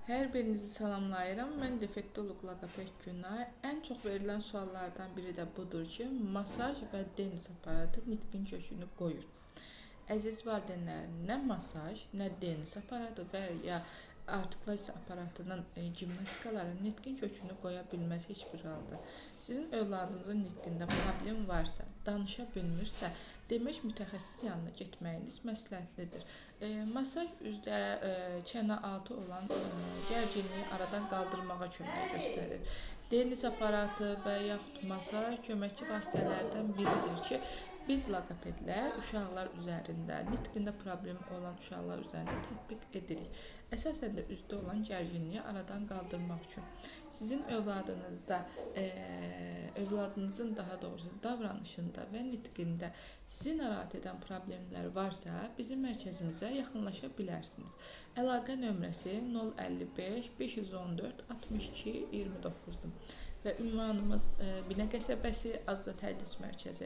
Hər birinizi salamlayıram. Mən defektolog Laqapet Günay. Ən çox verilən suallardan biri də budur ki, masaj və deniz aparatı nitqin kökünü qoyur. Əziz valideynlər, nə masaj, nə deniz aparatı və ya artikulyasiya aparatının gimnastikaları nitqin kökünü qoya bilməz heç bir halda. Sizin övladınızın nitqində problem varsa, danışa bilmirsə, demək mütəxəssis yanına getməyiniz məsləhətlidir. Masaj üzdə çənə altı olan gərginliyi aradan qaldırmağa kömək göstərir. Deniz aparatı və yaxud masaj köməkçi vasitələrdən biridir ki, biz laqopedlər uşaqlar üzərində, nitqində problemi olan uşaqlar üzərində tətbiq edirik. Əsasən də üzdə olan gərginliyi aradan qaldırmaq üçün. Sizin övladınızın daha doğrusu davranışında və nitqində sizi narahat edən problemlər varsa, bizim mərkəzimizə yaxınlaşa bilərsiniz. Əlaqə nömrəsi 055 514 62 29-dur və ünvanımız Binə qəsəbəsi Azad Tədris Mərkəzi.